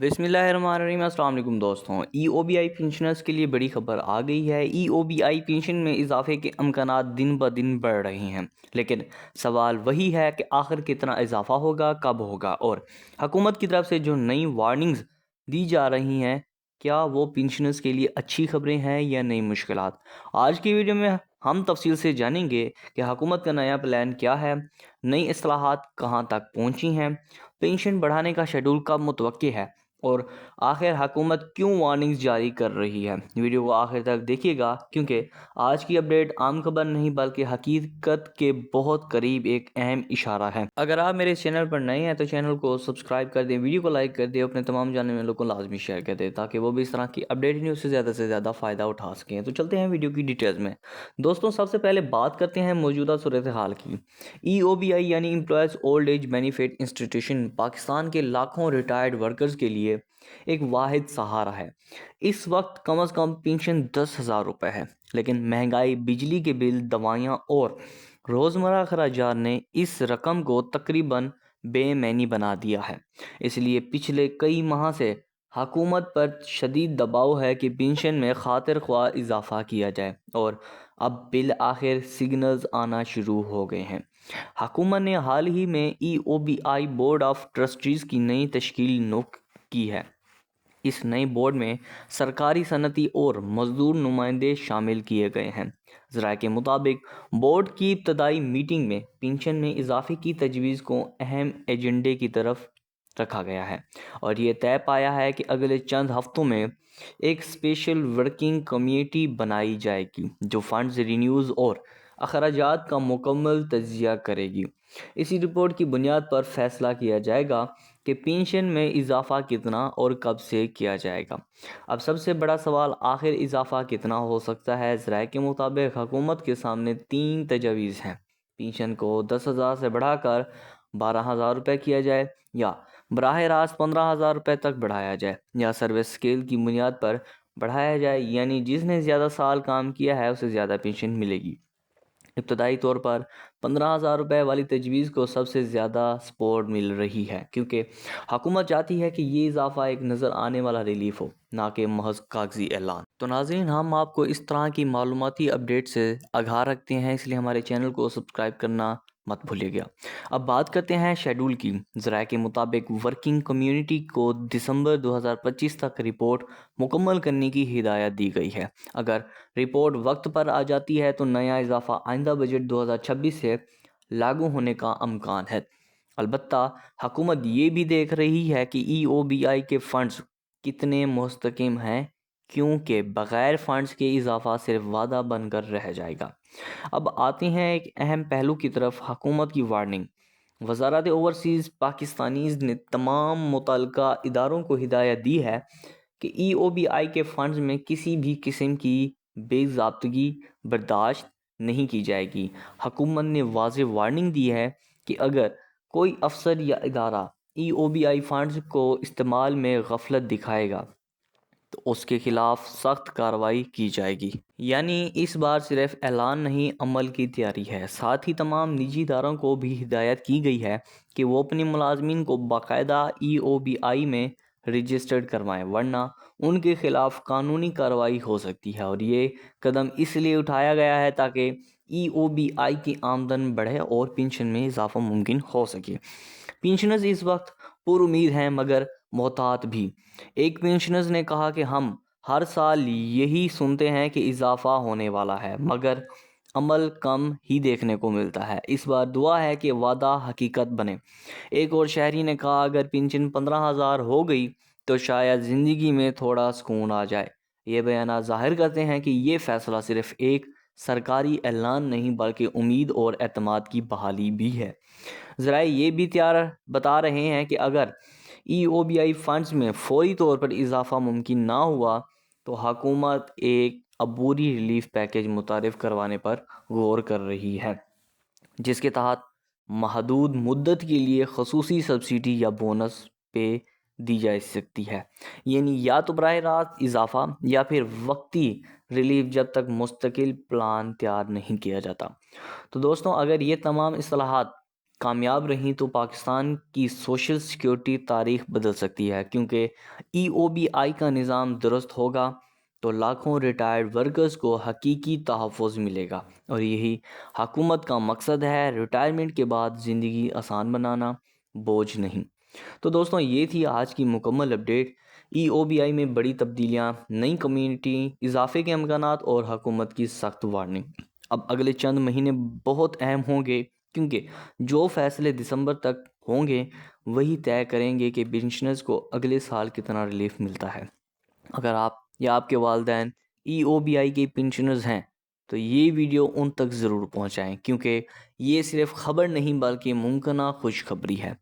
بسم اللہ الرحمن الرحیم۔ السلام علیکم دوستوں، ای او بی آئی پینشنرز کے لیے بڑی خبر آ گئی ہے۔ ای او بی آئی پینشن میں اضافے کے امکانات دن بہ دن بڑھ رہے ہیں، لیکن سوال وہی ہے کہ آخر کتنا اضافہ ہوگا، کب ہوگا، اور حکومت کی طرف سے جو نئی وارننگز دی جا رہی ہیں کیا وہ پینشنرز کے لیے اچھی خبریں ہیں یا نئی مشکلات۔ آج کی ویڈیو میں ہم تفصیل سے جانیں گے کہ حکومت کا نیا پلان کیا ہے، نئی اصلاحات کہاں تک پہنچی ہیں، پینشن بڑھانے کا شیڈول کب متوقع ہے، اور آخر حکومت کیوں وارننگز جاری کر رہی ہے۔ ویڈیو کو آخر تک دیکھیے گا کیونکہ آج کی اپڈیٹ عام خبر نہیں بلکہ حقیقت کے بہت قریب ایک اہم اشارہ ہے۔ اگر آپ میرے چینل پر نئے ہیں تو چینل کو سبسکرائب کر دیں، ویڈیو کو لائک کر دیں، اپنے تمام جاننے والوں کو لازمی شیئر کر دیں تاکہ وہ بھی اس طرح کی اپڈیٹ نیوز سے زیادہ فائدہ اٹھا سکیں۔ تو چلتے ہیں ویڈیو کی ڈیٹیلز میں۔ دوستوں، سب سے پہلے بات کرتے ہیں موجودہ صورتحال کی۔ ای او بی آئی یعنی employees old age benefit institution Pakistan کے لاکھوں ریٹائرڈ ورکرز کے لیے ایک واحد سہارا ہے۔ اس وقت کم از کم پینشن 10,000 روپے ہے، لیکن مہنگائی، بجلی کے بل، دوائیاں اور روزمرہ اخراجات نے اس رقم کو تقریباً بے معنی بنا دیا ہے۔ اس لیے پچھلے کئی ماہ سے حکومت پر شدید دباؤ ہے کہ پینشن میں خاطر خواہ اضافہ کیا جائے، اور اب بالآخر سگنلز آنا شروع ہو گئے ہیں۔ حکومت نے حال ہی میں E O B I board of trustees کی نئی تشکیل کی ہے۔ اس نئے بورڈ میں سرکاری، صنعتی اور مزدور نمائندے شامل کیے گئے ہیں۔ ذرائع کے مطابق بورڈ کی ابتدائی میٹنگ میں پینشن میں اضافے کی تجویز کو اہم ایجنڈے کی طرف رکھا گیا ہے، اور یہ طے پایا ہے کہ اگلے چند ہفتوں میں ایک اسپیشل ورکنگ کمیٹی بنائی جائے گی جو فنڈز رینیوز اور اخراجات کا مکمل تجزیہ کرے گی۔ اسی رپورٹ کی بنیاد پر فیصلہ کیا جائے گا کہ پینشن میں اضافہ کتنا اور کب سے کیا جائے گا۔ اب سب سے بڑا سوال آخر اضافہ کتنا ہو سکتا ہے۔ ذرائع کے مطابق حکومت کے سامنے 3 تجاویز ہیں: پینشن کو 10,000 سے بڑھا کر 12,000 روپے کیا جائے، یا براہ راست 15,000 روپے تک بڑھایا جائے، یا سروس اسکیل کی بنیاد پر بڑھایا جائے، یعنی جس نے زیادہ سال کام کیا ہے اسے زیادہ پینشن ملے گی۔ ابتدائی طور پر 15,000 روپے والی تجویز کو سب سے زیادہ سپورٹ مل رہی ہے، کیونکہ حکومت چاہتی ہے کہ یہ اضافہ ایک نظر آنے والا ریلیف ہو، نہ کہ محض کاغذی اعلان۔ تو ناظرین، ہم آپ کو اس طرح کی معلوماتی اپڈیٹ سے آگاہ رکھتے ہیں، اس لیے ہمارے چینل کو سبسکرائب کرنا مت بھولیے گا۔ اب بات کرتے ہیں شیڈول کی۔ ذرائع کے مطابق ورکنگ کمیونٹی کو دسمبر 2025 تک رپورٹ مکمل کرنے کی ہدایت دی گئی ہے۔ اگر رپورٹ وقت پر آ جاتی ہے تو نیا اضافہ آئندہ بجٹ 2026 سے لاگو ہونے کا امکان ہے۔ البتہ حکومت یہ بھی دیکھ رہی ہے کہ ای او بی آئی کے فنڈز کتنے مستحکم ہیں، کیونکہ بغیر فنڈز کے اضافہ صرف وعدہ بن کر رہ جائے گا۔ اب آتے ہیں ایک اہم پہلو کی طرف، حکومت کی وارننگ۔ وزارت اوورسیز پاکستانیز نے تمام متعلقہ اداروں کو ہدایت دی ہے کہ ای او بی آئی کے فنڈز میں کسی بھی قسم کی بے ضابطگی برداشت نہیں کی جائے گی۔ حکومت نے واضح وارننگ دی ہے کہ اگر کوئی افسر یا ادارہ ای او بی آئی فنڈز کو استعمال میں غفلت دکھائے گا تو اس کے خلاف سخت کارروائی کی جائے گی۔ یعنی اس بار صرف اعلان نہیں، عمل کی تیاری ہے۔ ساتھ ہی تمام نجی اداروں کو بھی ہدایت کی گئی ہے کہ وہ اپنے ملازمین کو باقاعدہ ای او بی آئی میں رجسٹرڈ کروائیں، ورنہ ان کے خلاف قانونی کارروائی ہو سکتی ہے۔ اور یہ قدم اس لیے اٹھایا گیا ہے تاکہ ای او بی آئی کی آمدن بڑھے اور پینشن میں اضافہ ممکن ہو سکے۔ پینشنرز اس وقت پر امید ہیں مگر محتاط بھی۔ ایک پینشنرز نے کہا کہ ہم ہر سال یہی سنتے ہیں کہ اضافہ ہونے والا ہے، مگر عمل کم ہی دیکھنے کو ملتا ہے۔ اس بار دعا ہے کہ وعدہ حقیقت بنے۔ ایک اور شہری نے کہا اگر پینشن 15,000 ہو گئی تو شاید زندگی میں تھوڑا سکون آ جائے۔ یہ بیانات ظاہر کرتے ہیں کہ یہ فیصلہ صرف ایک سرکاری اعلان نہیں بلکہ امید اور اعتماد کی بحالی بھی ہے۔ ذرائع یہ بھی بتا رہے ہیں کہ اگر ای او بی آئی فنڈز میں فوری طور پر اضافہ ممکن نہ ہوا تو حکومت ایک عبوری ریلیف پیکیج متعارف کروانے پر غور کر رہی ہے، جس کے تحت محدود مدت کے لیے خصوصی سبسڈی یا بونس پے دی جا سکتی ہے، یعنی یا تو براہ راست اضافہ یا پھر وقتی ریلیف جب تک مستقل پلان تیار نہیں کیا جاتا۔ تو دوستوں، اگر یہ تمام اصلاحات کامیاب رہیں تو پاکستان کی سوشل سیکیورٹی تاریخ بدل سکتی ہے، کیونکہ ای او بی آئی کا نظام درست ہوگا تو لاکھوں ریٹائرڈ ورکرز کو حقیقی تحفظ ملے گا، اور یہی حکومت کا مقصد ہے، ریٹائرمنٹ کے بعد زندگی آسان بنانا، بوجھ نہیں۔ تو دوستوں، یہ تھی آج کی مکمل اپڈیٹ۔ ای او بی آئی میں بڑی تبدیلیاں، نئی کمیونٹی، اضافے کے امکانات اور حکومت کی سخت وارننگ۔ اب اگلے چند مہینے بہت اہم ہوں گے، کیونکہ جو فیصلے دسمبر تک ہوں گے وہی طے کریں گے کہ پینشنرز کو اگلے سال کتنا ریلیف ملتا ہے۔ اگر آپ یا آپ کے والدین ای او بی آئی کے پینشنرز ہیں تو یہ ویڈیو ان تک ضرور پہنچائیں، کیونکہ یہ صرف خبر نہیں بلکہ ممکنہ خوشخبری ہے۔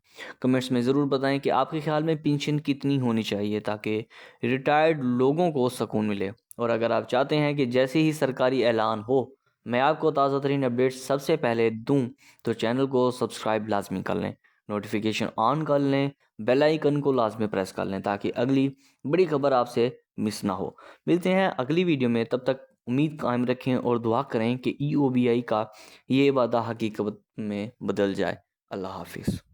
کمنٹس میں ضرور بتائیں کہ آپ کے خیال میں پینشن کتنی ہونی چاہیے تاکہ ریٹائرڈ لوگوں کو سکون ملے، اور اگر آپ چاہتے ہیں کہ جیسے ہی سرکاری اعلان ہو میں آپ کو تازہ ترین اپڈیٹ سب سے پہلے دوں تو چینل کو سبسکرائب لازمی کر لیں، نوٹیفیکیشن آن کر لیں، بیل آئیکن کو لازمی پریس کر لیں تاکہ اگلی بڑی خبر آپ سے مس نہ ہو۔ ملتے ہیں اگلی ویڈیو میں، تب تک امید قائم رکھیں اور دعا کریں کہ ای او بی آئی کا یہ وعدہ حقیقت میں بدل جائے۔ اللہ حافظ۔